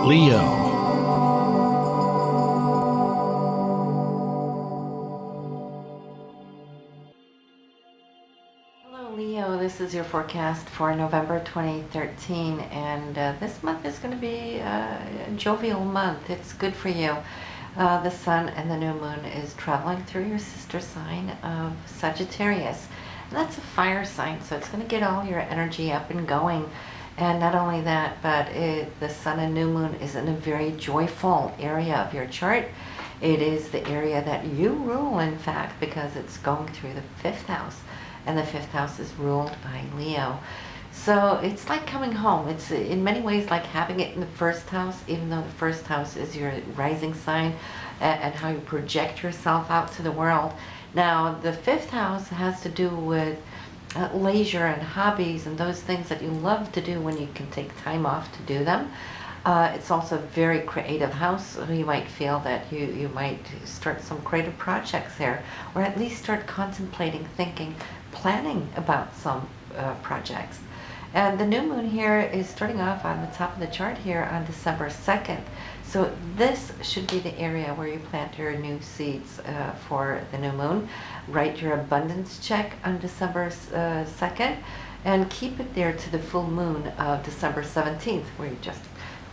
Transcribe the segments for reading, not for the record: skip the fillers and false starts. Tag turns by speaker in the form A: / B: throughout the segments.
A: Leo.
B: Hello Leo, this is your forecast for November 2013, and this month is going to be a jovial month. It's good for you. The sun and the new moon is traveling through your sister sign of Sagittarius, and that's a fire sign, so it's going to get all your energy up and going. And not only that, but the sun and new moon is in a very joyful area of your chart. It is the area that you rule, in fact, because it's going through the fifth house, and the fifth house is ruled by Leo. So it's like coming home. It's in many ways like having it in the first house, even though the first house is your rising sign and how you project yourself out to the world. Now, the fifth house has to do with leisure and hobbies and those things that you love to do when you can take time off to do them. It's also a very creative house, so you might feel that you might start some creative projects there, or at least start contemplating, thinking, planning about some projects. And the new moon here is starting off on the top of the chart here on December 2nd. So this should be the area where you plant your new seeds for the new moon. Write your abundance check on December 2nd and keep it there to the full moon of December 17th, where you just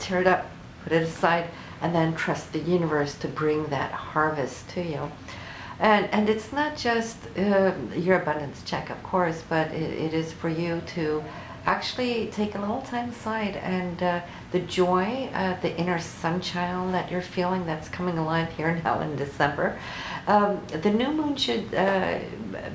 B: tear it up, put it aside, and then trust the universe to bring that harvest to you. And it's not just your abundance check, of course, but it is for you to actually take a little time aside and the joy, the inner sunchild that you're feeling that's coming alive here now in December. The new moon should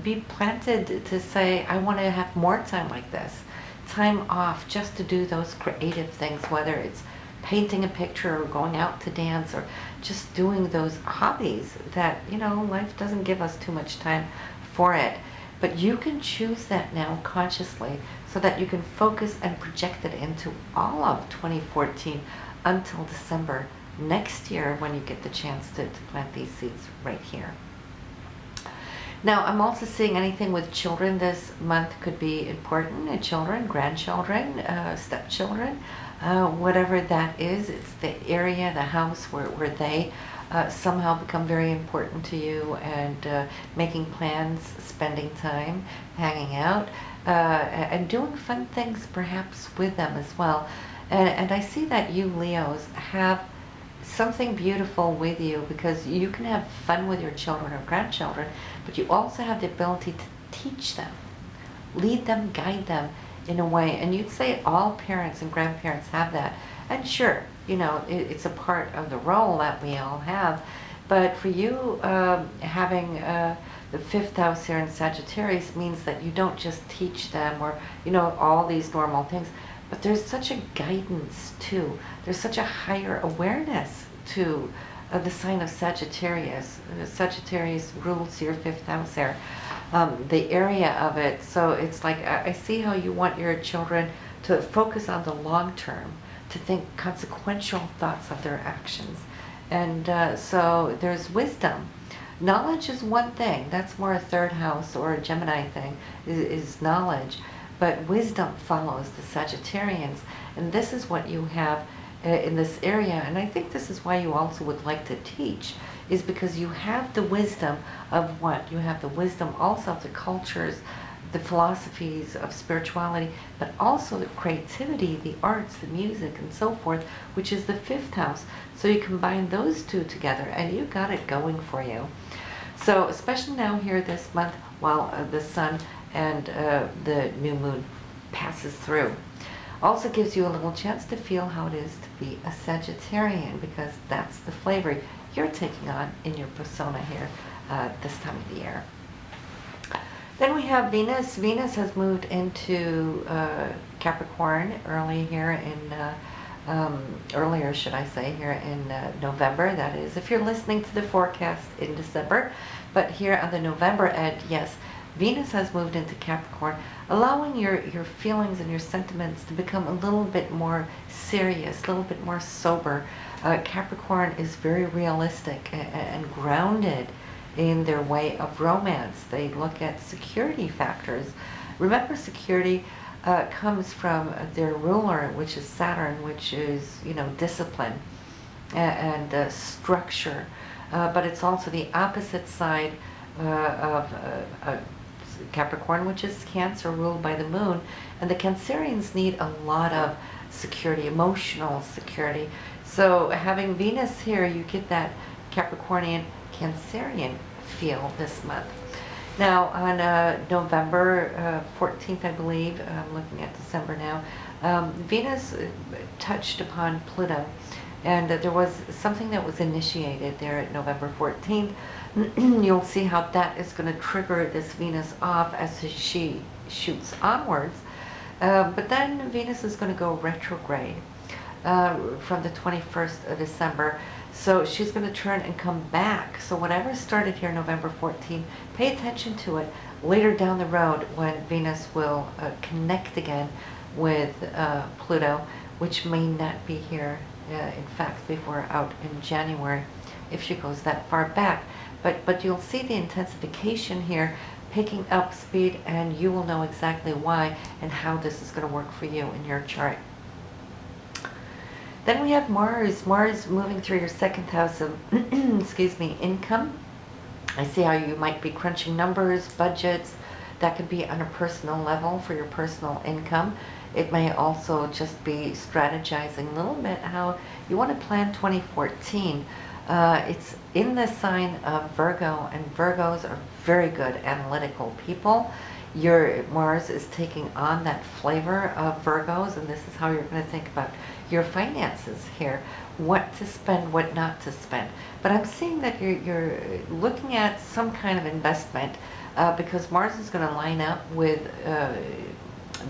B: be planted to say, I want to have more time like this. Time off just to do those creative things, whether it's painting a picture or going out to dance or just doing those hobbies that, you know, life doesn't give us too much time for it. But you can choose that now consciously so that you can focus and project it into all of 2014 until December next year, when you get the chance to plant these seeds right here. Now, I'm also seeing anything with children this month could be important. Children, grandchildren, stepchildren, whatever that is. It's the area, the house where they somehow become very important to you, and making plans, spending time, hanging out, and doing fun things perhaps with them as well. And I see that you Leos have something beautiful with you, because you can have fun with your children or grandchildren, but you also have the ability to teach them, lead them, guide them in a way. And you'd say all parents and grandparents have that. And sure, you know, it's a part of the role that we all have. But for you, having the fifth house here in Sagittarius means that you don't just teach them or, you know, all these normal things, but there's such a guidance too. There's such a higher awareness to the sign of Sagittarius. Sagittarius rules your fifth house there, the area of it. So it's like, I see how you want your children to focus on the long term, to think consequential thoughts of their actions. And so there's wisdom. Knowledge is one thing. That's more a third house or a Gemini thing, is knowledge. But wisdom follows the Sagittarians. And this is what you have in this area. And I think this is why you also would like to teach, is because you have the wisdom of what? You have the wisdom also of the cultures, the philosophies of spirituality, but also the creativity, the arts, the music, and so forth, which is the fifth house. So you combine those two together, and you got it going for you. So especially now here this month, while the sun and the new moon passes through, also gives you a little chance to feel how it is to be a Sagittarian, because that's the flavor you're taking on in your persona here this time of the year. Then we have Venus. Venus has moved into Capricorn earlier, should I say, here in November. That is, if you're listening to the forecast in December, but here on the November end, yes, Venus has moved into Capricorn, allowing your feelings and your sentiments to become a little bit more serious, a little bit more sober. Capricorn is very realistic and grounded in their way of romance. They look at security factors. Remember, security comes from their ruler, which is Saturn, which is, discipline and structure. But it's also the opposite side of Capricorn, which is Cancer, ruled by the moon. And the Cancerians need a lot of security, emotional security. So having Venus here, you get that Capricornian, Cancerian feel this month. Now on November 14th, I believe, I'm looking at December now, Venus touched upon Pluto. And there was something that was initiated there at November 14th. You'll see how that is going to trigger this Venus off as she shoots onwards. But then Venus is going to go retrograde from the 21st of December. So she's going to turn and come back. So whatever started here November 14th, pay attention to it later down the road when Venus will connect again with Pluto, which may not be here, in fact, before out in January, if she goes that far back. But you'll see the intensification here picking up speed, and you will know exactly why and how this is going to work for you in your chart. Then we have Mars. Mars moving through your second house of, excuse me, income. I see how you might be crunching numbers, budgets. That could be on a personal level for your personal income. It may also just be strategizing a little bit how you want to plan 2014. It's in the sign of Virgo, and Virgos are very good analytical people. Your Mars is taking on that flavor of Virgos, and this is how you're going to think about your finances here. What to spend, what not to spend. But I'm seeing that you're looking at some kind of investment because Mars is going to line up with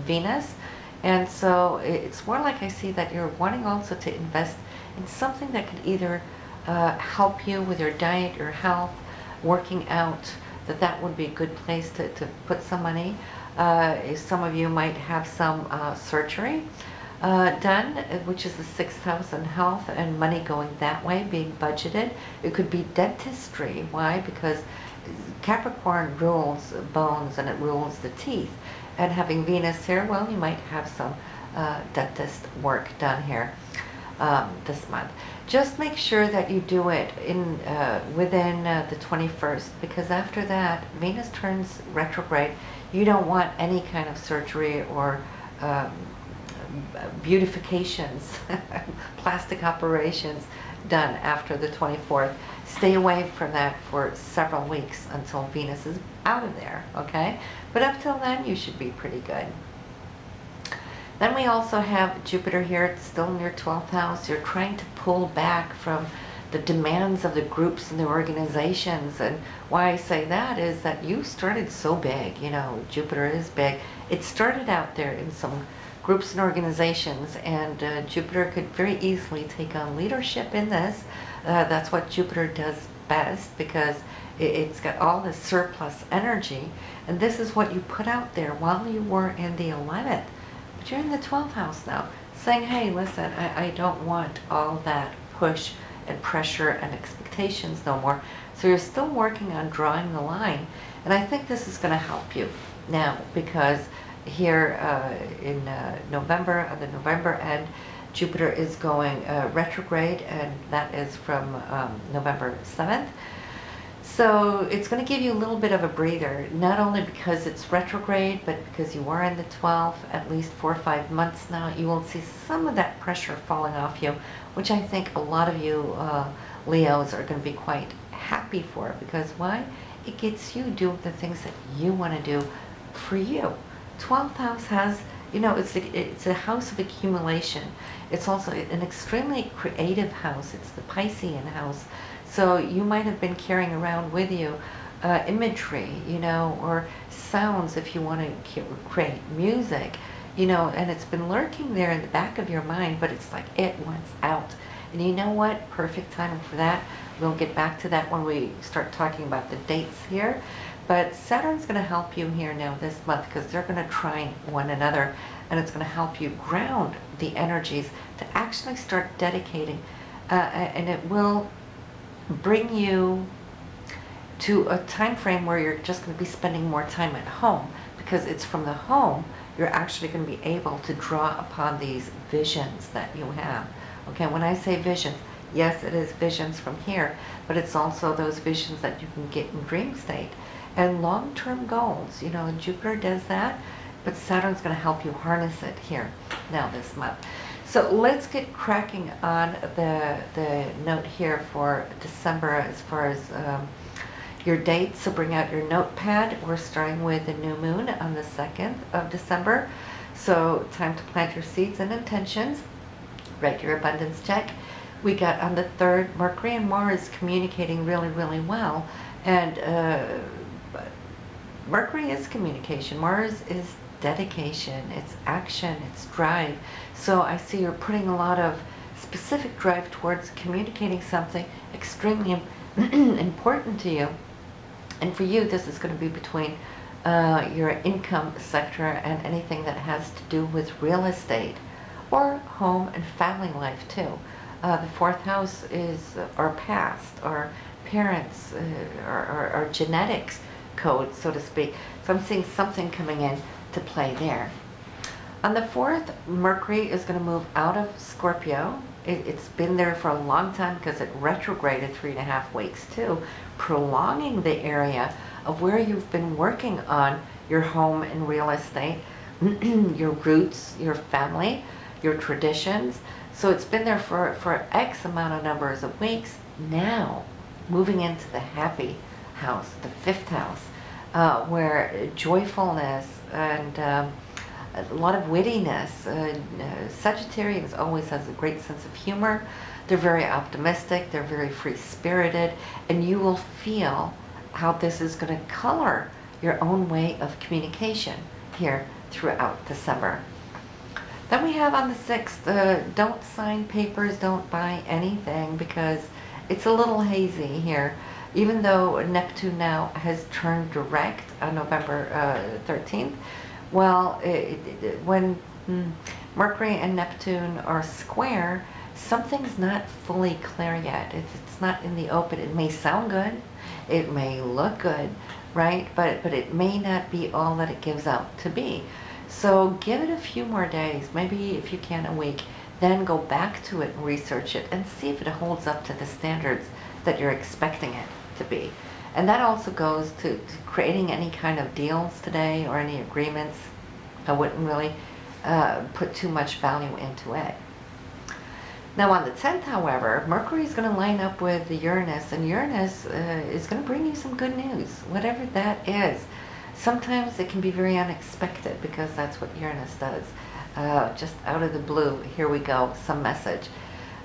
B: Venus. And so it's more like I see that you're wanting also to invest in something that could either help you with your diet, your health, working out, that would be a good place to put some money. Some of you might have some surgery done, which is the 6th house in health and money going that way, being budgeted. It could be dentistry. Why? Because Capricorn rules bones and it rules the teeth. And having Venus here, well, you might have some dentist work done here this month. Just make sure that you do it in within the 21st, because after that, Venus turns retrograde. You don't want any kind of surgery or beautifications, plastic operations done after the 24th. Stay away from that for several weeks until Venus is out of there, okay? But up till then, you should be pretty good. Then we also have Jupiter here. It's still in your 12th house. You're trying to pull back from the demands of the groups and the organizations. And why I say that is that you started so big. Jupiter is big. It started out there in some groups and organizations, and Jupiter could very easily take on leadership in this. That's what Jupiter does best, because it's got all this surplus energy, and this is what you put out there while you were in the 11th. But you're in the 12th house now, saying, hey, listen, I don't want all that push and pressure and expectations no more. So you're still working on drawing the line, and I think this is going to help you now, because here in November, at the November end, Jupiter is going retrograde, and that is from November 7th. So it's going to give you a little bit of a breather, not only because it's retrograde, but because you are in the 12th, at least 4 or 5 months now. You will see some of that pressure falling off you, which I think a lot of you Leos are going to be quite happy for, because why? It gets you doing the things that you want to do for you. 12th house has, it's a house of accumulation. It's also an extremely creative house. It's the Piscean house. So you might have been carrying around with you imagery, or sounds if you want to create music, and it's been lurking there in the back of your mind, but it's like it wants out. And you know what? Perfect timing for that. We'll get back to that when we start talking about the dates here. But Saturn's going to help you here now this month, because they're going to trine one another, and it's going to help you ground the energies to actually start dedicating, and it will bring you to a time frame where you're just going to be spending more time at home, because it's from the home you're actually going to be able to draw upon these visions that you have. Okay, when I say visions, yes, it is visions from here, but it's also those visions that you can get in dream state. And long-term goals, you know, Jupiter does that, but Saturn's going to help you harness it here now this month. So let's get cracking on the note here for December as far as your dates. So bring out your notepad. We're starting with the new moon on the 2nd of December. So time to plant your seeds and intentions. Write your abundance check. We got on the 3rd, Mercury and Mars communicating really, really well. And Mercury is communication. Mars is dedication, it's action, it's drive. So I see you're putting a lot of specific drive towards communicating something extremely important to you. And for you, this is going to be between your income sector and anything that has to do with real estate or home and family life too. The 4th house is our past, our parents, our genetics code, so to speak. So I'm seeing something coming in to play there. On the 4th, Mercury is going to move out of Scorpio. It's been there for a long time because it retrograded 3.5 weeks too, prolonging the area of where you've been working on your home and real estate, your roots, your family, your traditions. So it's been there for X amount of numbers of weeks. Now, moving into the happy house, the 5th house, where joyfulness and a lot of wittiness. Sagittarius always has a great sense of humor. They're very optimistic. They're very free-spirited. And you will feel how this is going to color your own way of communication here throughout December. Then we have on the 6th, don't sign papers, don't buy anything because it's a little hazy here. Even though Neptune now has turned direct on November 13th, well, when Mercury and Neptune are square, something's not fully clear yet. It's not in the open. It may sound good, it may look good, right? But it may not be all that it gives out to be. So give it a few more days, maybe if you can a week, then go back to it and research it and see if it holds up to the standards that you're expecting it to be. And that also goes to creating any kind of deals today or any agreements. I wouldn't really put too much value into it. Now on the 10th, however, Mercury is going to line up with the Uranus, and Uranus is going to bring you some good news, whatever that is. Sometimes it can be very unexpected because that's what Uranus does. Just out of the blue, here we go, some message.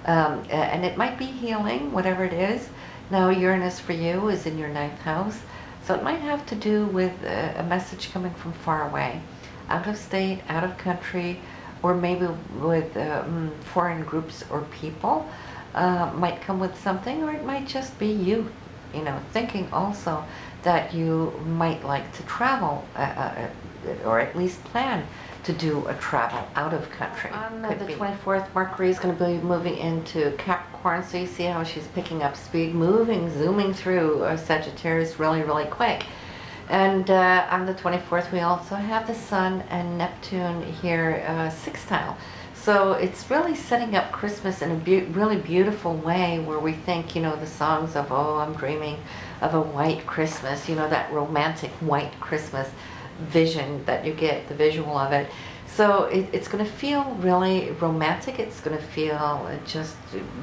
B: And it might be healing, whatever it is. Now Uranus for you is in your 9th house, so it might have to do with a message coming from far away, out of state, out of country, or maybe with foreign groups or people. Might come with something, or it might just be you, you know, thinking also that you might like to travel, or at least plan to do a travel out of country. On the 24th, Mercury is going to be moving into Capricorn, so you see how she's picking up speed, moving, zooming through Sagittarius really, really quick. And on the 24th, we also have the Sun and Neptune here sextile. So it's really setting up Christmas in a really beautiful way, where we think, you know, the songs of, oh, I'm dreaming of a white Christmas, you know, that romantic white Christmas vision that you get, the visual of it. So it's going to feel really romantic. It's going to feel just,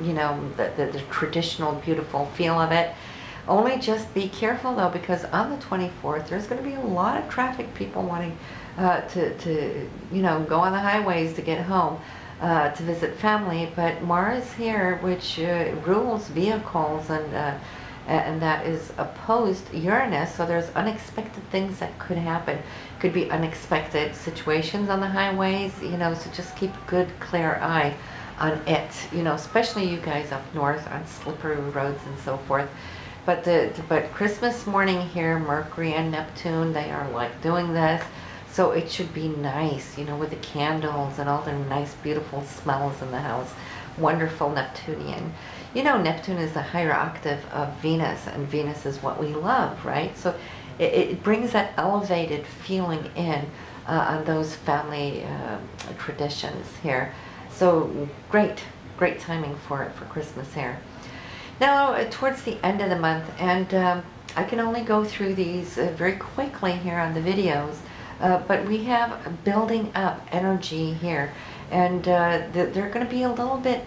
B: you know, the traditional beautiful feel of it. Only just be careful though, because on the 24th there's going to be a lot of traffic, people wanting to you know, go on the highways to get home, to visit family. But Mars here, which rules vehicles, and that is opposed Uranus, so there's unexpected things that could happen. Could be unexpected situations on the highways, you know, so just keep a good, clear eye on it, you know, especially you guys up north on slippery roads and so forth. But Christmas morning here, Mercury and Neptune, they are like doing this, so it should be nice, you know, with the candles and all the nice, beautiful smells in the house. Wonderful Neptunian. You know, Neptune is the higher octave of Venus, and Venus is what we love, right? So it brings that elevated feeling in on those family traditions here. So great timing for Christmas here. Now, towards the end of the month, and I can only go through these very quickly here on the videos, but we have building up energy here, and they're going to be a little bit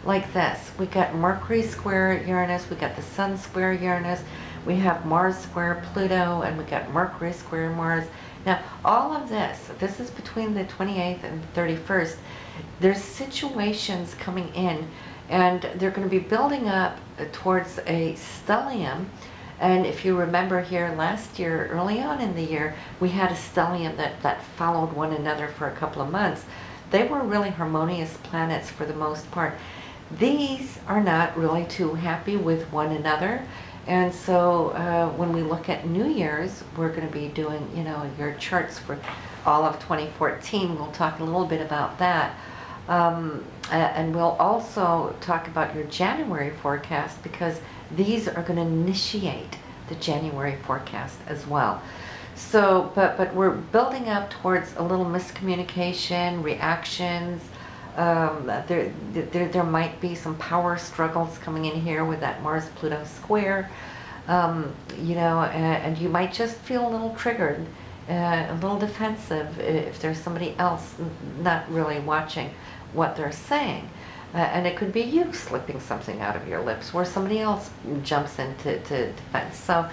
B: like this. We got Mercury square Uranus, we got the Sun square Uranus, we have Mars square Pluto, and we got Mercury square Mars. Now, all of this is between the 28th and the 31st. There's situations coming in, and they're going to be building up towards a stellium. And if you remember here last year, early on in the year, we had a stellium that followed one another for a couple of months. They were really harmonious planets for the most part. These are not really too happy with one another. And so when we look at New Year's, we're going to be doing, your charts for all of 2014. We'll talk a little bit about that. And we'll also talk about your January forecast, because these are going to initiate the January forecast as well. So, but we're building up towards a little miscommunication, reactions. There might be some power struggles coming in here with that Mars-Pluto square, and you might just feel a little triggered, a little defensive if there's somebody else not really watching what they're saying. And it could be you slipping something out of your lips, or somebody else jumps into defense. So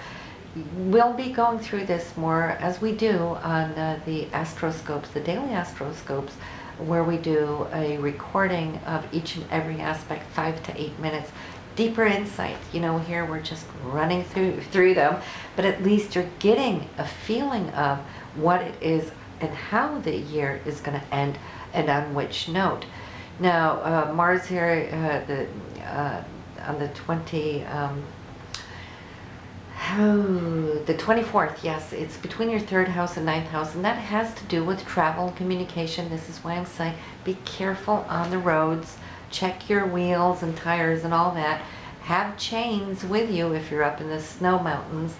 B: we'll be going through this more as we do on the astroscopes, the daily astroscopes, where we do a recording of each and every aspect, 5 to 8 minutes. Deeper insight. Here we're just running through them, but at least you're getting a feeling of what it is and how the year is going to end, and on which note. Now, Mars here, on the 24th, yes, it's between your 3rd house and 9th house, and that has to do with travel and communication. This is why I'm saying be careful on the roads, check your wheels and tires and all that. Have chains with you if you're up in the snow mountains.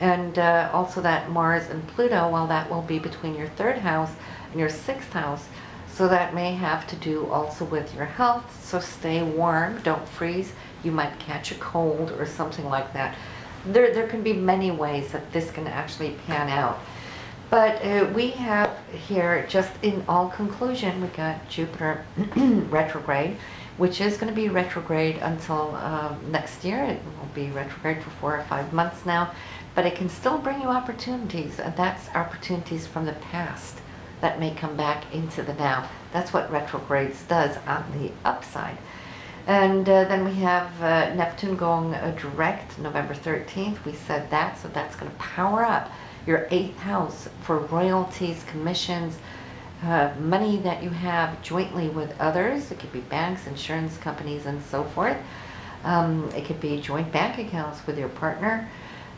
B: And also that Mars and Pluto, well, that will be between your 3rd house and your 6th house. So that may have to do also with your health. So stay warm, don't freeze. You might catch a cold or something like that. There can be many ways that this can actually pan out. But we have here, just in all conclusion, we got Jupiter retrograde, which is going to be retrograde until next year. It will be retrograde for 4 or 5 months now. But it can still bring you opportunities, and that's opportunities from the past that may come back into the now. That's what retrogrades does on the upside. And then we have Neptune going direct November 13th. We said that, so that's going to power up your 8th house for royalties, commissions, money that you have jointly with others. It could be banks, insurance companies, and so forth. It could be joint bank accounts with your partner.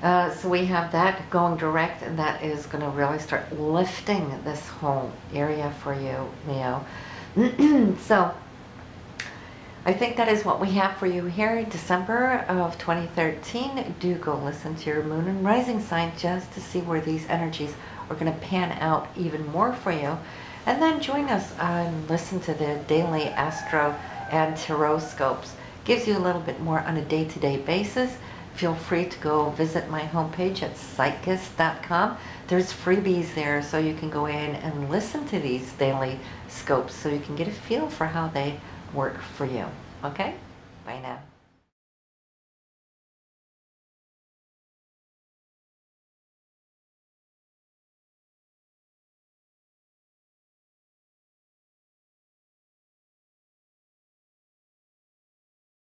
B: So we have that going direct, and that is going to really start lifting this whole area for you, Leo. So I think that is what we have for you here in December of 2013. Do go listen to your moon and rising sign just to see where these energies are going to pan out even more for you. And then join us and listen to the daily astro and horoscopes. Gives you a little bit more on a day-to-day basis. Feel free to go visit my homepage at psychist.com. There's freebies there, so you can go in and listen to these daily scopes so you can get a feel for how they work for you. Okay? Bye now.